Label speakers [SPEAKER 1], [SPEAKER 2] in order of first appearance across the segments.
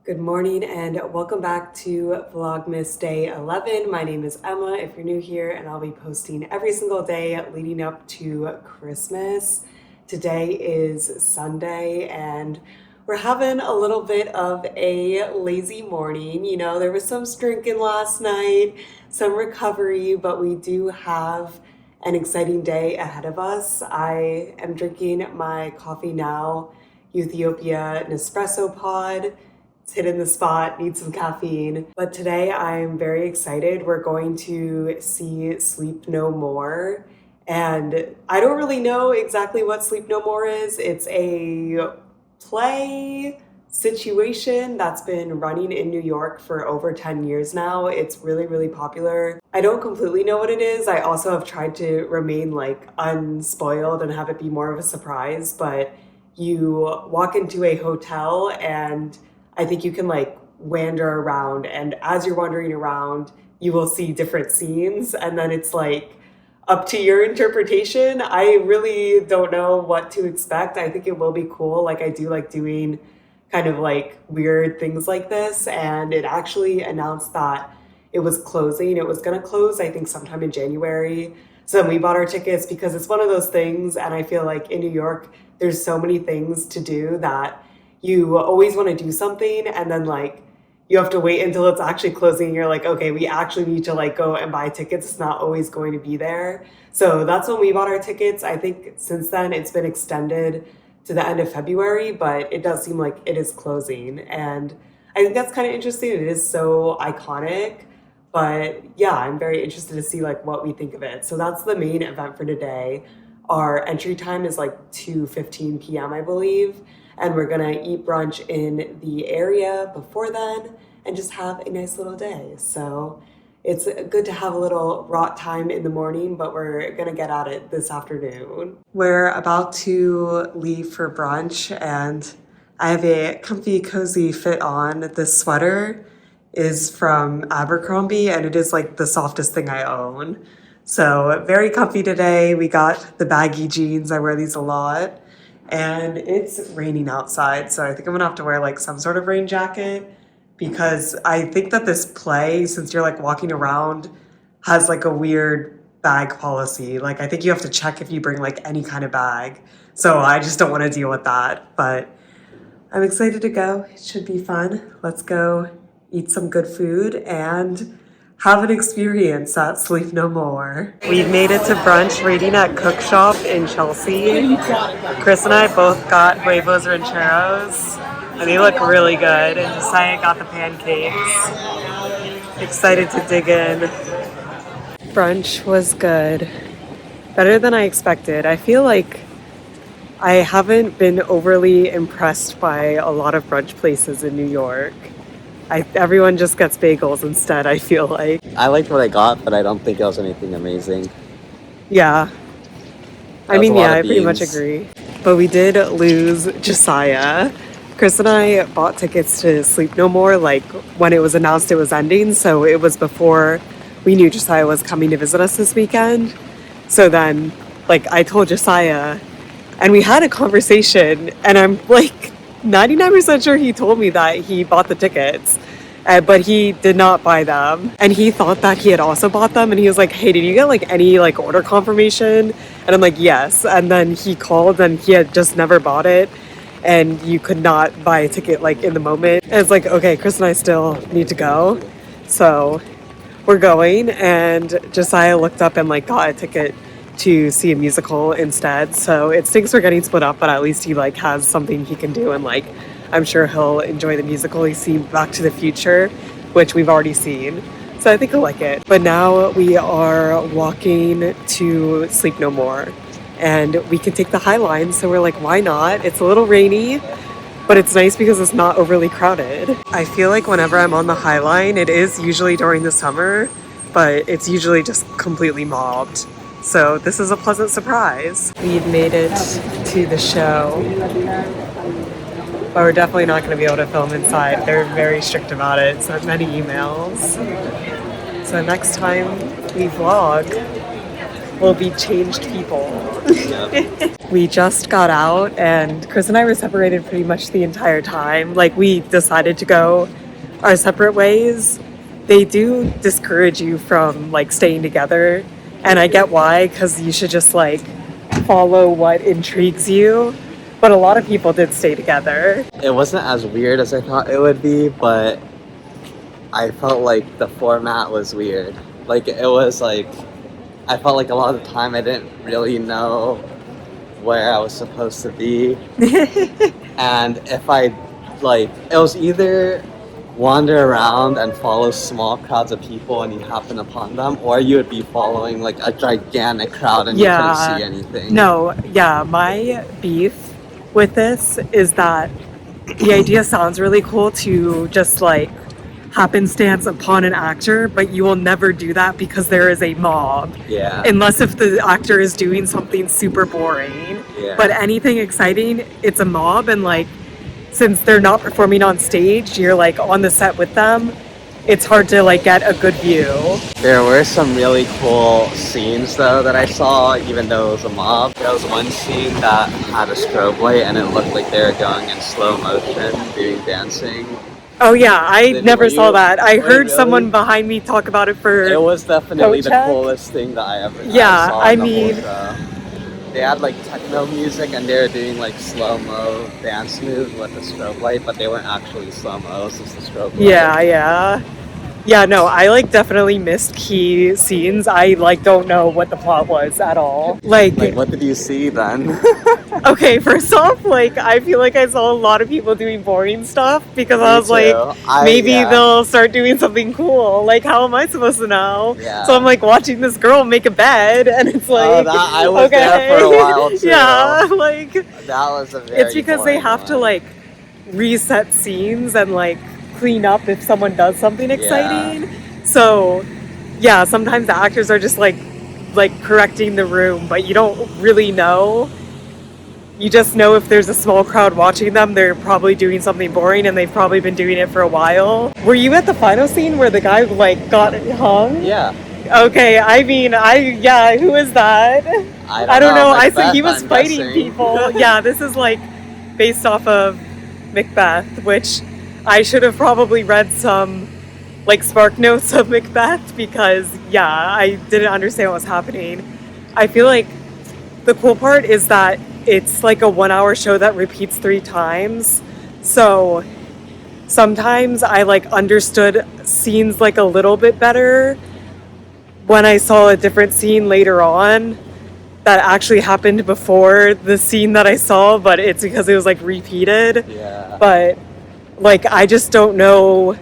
[SPEAKER 1] Good morning and welcome back to Vlogmas Day 11. My name is Emma if you're new here, and I'll be posting every single day leading up to Christmas. Today is Sunday and we're having a little bit of a lazy morning. You know, there was some drinking last night, some recovery, but we do have an exciting day ahead of us. I am drinking my coffee now, Ethiopia Nespresso pod. It's hitting the spot, need some caffeine. But today I'm very excited. We're going to see Sleep No More. And I don't really know exactly what Sleep No More is. It's a play situation that's been running in New York for over 10 years now. It's really, really popular. I don't completely know what it is. I also have tried to remain like unspoiled and have it be more of a surprise, but you walk into a hotel and I think you can like wander around, and as you're wandering around, you will see different scenes, and then it's like up to your interpretation. I really don't know what to expect. I think it will be cool. Like I do like doing kind of like weird things like this, and it actually announced that it was closing. It was going to close, I think, sometime in January. So then we bought our tickets because it's one of those things, and I feel like in New York, there's so many things to do that you always want to do something, and then like you have to wait until it's actually closing. You're like, okay, we actually need to like go and buy tickets. It's not always going to be there. So that's when we bought our tickets. I think since then it's been extended to the end of February, but it does seem like it is closing. And I think that's kind of interesting. It is so iconic, but yeah, I'm very interested to see like what we think of it. So that's the main event for today. Our entry time is like 2:15 p.m. I believe. And we're gonna eat brunch in the area before then and just have a nice little day. So it's good to have a little rot time in the morning, but we're gonna get at it this afternoon. We're about to leave for brunch and I have a comfy, cozy fit on. This sweater is from Abercrombie and it is like the softest thing I own. So very comfy today. We got the baggy jeans. I wear these a lot. And it's raining outside, so I think I'm gonna have to wear like some sort of rain jacket, because I think that this play, since you're like walking around, has like a weird bag policy. Like I think you have to check if you bring like any kind of bag. So I just don't want to deal with that, but I'm excited to go. It should be fun. Let's go eat some good food and have an experience at Sleep No More. We've made it to brunch, reading at Cookshop in Chelsea. Chris and I both got huevos rancheros, and they look really good. And Josiah got the pancakes. Excited to dig in. Brunch was good. Better than I expected. I feel like I haven't been overly impressed by a lot of brunch places in New York. Everyone just gets bagels instead, I feel like.
[SPEAKER 2] I liked what I got, but I don't think it was anything amazing.
[SPEAKER 1] Yeah. I mean, yeah, I pretty much agree. But we did lose Josiah. Chris and I bought tickets to Sleep No More, like, when it was announced it was ending. So it was before we knew Josiah was coming to visit us this weekend. So then, like, I told Josiah, and we had a conversation, and I'm, like, 99% sure he told me that he bought the tickets, but he did not buy them. And he thought that he had also bought them. And he was like, hey, did you get like any like order confirmation? And I'm like, yes. And then he called and he had just never bought it. And you could not buy a ticket like in the moment. And it's like, okay, Chris and I still need to go. So we're going. And Josiah looked up and like got a ticket to see a musical instead. So it stinks we're getting split up, but at least he like has something he can do, and like I'm sure he'll enjoy the musical. He's seen Back to the Future, which we've already seen, so I think he'll like it. But now we are walking to Sleep No More, and we can take the High Line, so we're like, why not? It's a little rainy, but it's nice because it's not overly crowded. I feel like whenever I'm on the High Line, it is usually during the summer, but it's usually just completely mobbed. So this is a pleasant surprise. We've made it to the show, but we're definitely not going to be able to film inside. They're very strict about it. Sent many emails. So next time we vlog, will be changed people.
[SPEAKER 2] Yep.
[SPEAKER 1] We just got out and Chris and I were separated pretty much the entire time. Like we decided to go our separate ways. They do discourage you from like staying together, and I get why, because you should just like follow what intrigues you. But a lot of people did stay together.
[SPEAKER 2] It wasn't as weird as I thought it would be, but I felt like the format was weird. Like it was like, I felt like a lot of the time I didn't really know where I was supposed to be. And if I, like, it was either wander around and follow small crowds of people and you happen upon them, or you would be following like a gigantic crowd and you couldn't see anything.
[SPEAKER 1] No, yeah, my beef with this is that the idea sounds really cool to just like happenstance upon an actor, but you will never do that because there is a mob.
[SPEAKER 2] Yeah.
[SPEAKER 1] Unless if the actor is doing something super boring.
[SPEAKER 2] Yeah.
[SPEAKER 1] But anything exciting, it's a mob, and like since they're not performing on stage, you're like on the set with them. It's hard to like get a good view.
[SPEAKER 2] There were some really cool scenes though that I saw, even though it was a mob. There was one scene that had a strobe light and it looked like they were going in slow motion, doing dancing.
[SPEAKER 1] Oh yeah, I never saw that. I heard
[SPEAKER 2] really?
[SPEAKER 1] someone behind me talk about it for
[SPEAKER 2] It was definitely the
[SPEAKER 1] check.
[SPEAKER 2] coolest thing that I ever
[SPEAKER 1] Yeah,
[SPEAKER 2] saw
[SPEAKER 1] I
[SPEAKER 2] in the
[SPEAKER 1] mean,
[SPEAKER 2] whole show. They had like techno music and they were doing like slow-mo dance moves with a strobe light, but they weren't actually slow-mo, it was just a strobe light.
[SPEAKER 1] Yeah, no, I like definitely missed key scenes. I like don't know what the plot was at all.
[SPEAKER 2] Like what did you see then?
[SPEAKER 1] Okay, first off, like I feel like I saw a lot of people doing boring stuff because I was like, maybe they'll start doing something cool. Like, how am I supposed to know?
[SPEAKER 2] Yeah.
[SPEAKER 1] So I'm like watching this girl make a bed, and it's like,
[SPEAKER 2] I was there for a while too.
[SPEAKER 1] Yeah, like
[SPEAKER 2] that was a very.
[SPEAKER 1] It's because they have to like reset scenes and like clean up if someone does something exciting. So yeah, sometimes the actors are just like correcting the room, but you don't really know. You just know if there's a small crowd watching them, they're probably doing something boring and they've probably been doing it for a while. Were you at the final scene where the guy like got hung?
[SPEAKER 2] Yeah.
[SPEAKER 1] Okay, I mean, who is that? I don't know. I think he was fighting people. Yeah, this is like based off of Macbeth, which I should have probably read some like spark notes of Macbeth because I didn't understand what was happening. I feel like the cool part is that it's like a 1 hour show that repeats 3 times. So sometimes I like understood scenes like a little bit better when I saw a different scene later on that actually happened before the scene that I saw, but it's because it was like repeated.
[SPEAKER 2] Yeah.
[SPEAKER 1] But like I just don't know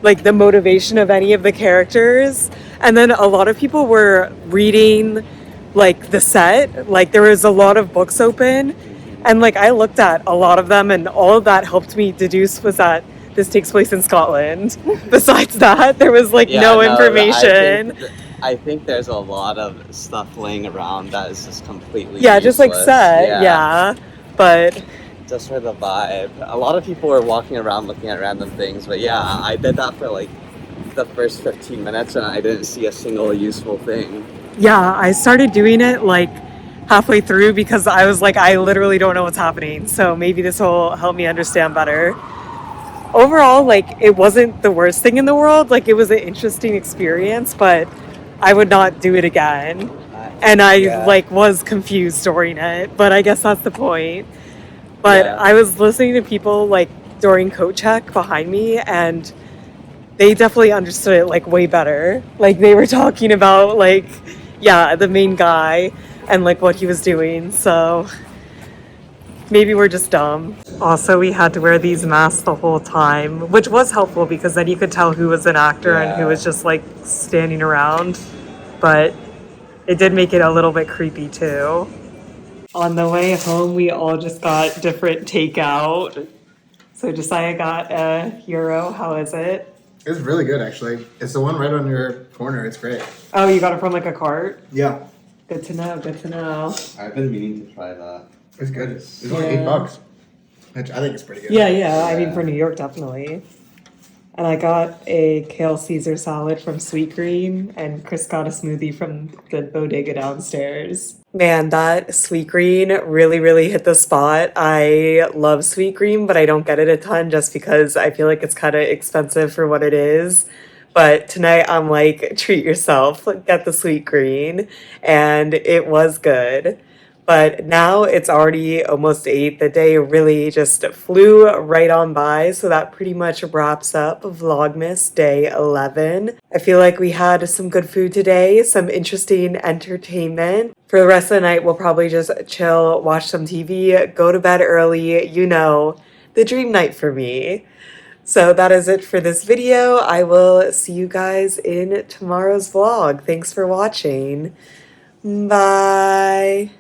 [SPEAKER 1] like the motivation of any of the characters. And then a lot of people were reading like the set, like there was a lot of books open, and like I looked at a lot of them, and all of that helped me deduce was that this takes place in Scotland. Besides that, there was like no information.
[SPEAKER 2] I think there's a lot of stuff laying around that is just completely
[SPEAKER 1] just like set, but
[SPEAKER 2] just for the vibe. A lot of people were walking around looking at random things, but I did that for like the first 15 minutes and I didn't see a single useful thing.
[SPEAKER 1] I started doing it like halfway through because I was like, I literally don't know what's happening, so maybe this will help me understand better. Overall, like it wasn't the worst thing in the world, like it was an interesting experience, but I would not do it again. And I like was confused during it, but I guess that's the point. But I was listening to people like during coat check behind me, and they definitely understood it like way better. Like they were talking about like, the main guy and like what he was doing. So maybe we're just dumb. Also, we had to wear these masks the whole time, which was helpful because then you could tell who was an actor and who was just like standing around. But it did make it a little bit creepy too. On the way home, we all just got different takeout. So Josiah got a gyro. How is it?
[SPEAKER 3] It's really good, actually. It's the one right on your corner. It's great.
[SPEAKER 1] Oh, you got it from like a cart?
[SPEAKER 3] Yeah.
[SPEAKER 1] Good to know. Good to know.
[SPEAKER 2] I've been meaning to try that.
[SPEAKER 3] It's good. It's only $8, which I think is pretty good.
[SPEAKER 1] Yeah. I mean, for New York, definitely. And I got a kale Caesar salad from Sweetgreen, and Chris got a smoothie from the bodega downstairs. Man, that Sweetgreen really, really hit the spot. I love Sweetgreen, but I don't get it a ton just because I feel like it's kind of expensive for what it is. But tonight I'm like, treat yourself, get the Sweetgreen, and it was good. But now it's already almost 8. The day really just flew right on by. So that pretty much wraps up Vlogmas Day 11. I feel like we had some good food today, some interesting entertainment. For the rest of the night, we'll probably just chill, watch some TV, go to bed early. You know, the dream night for me. So that is it for this video. I will see you guys in tomorrow's vlog. Thanks for watching. Bye.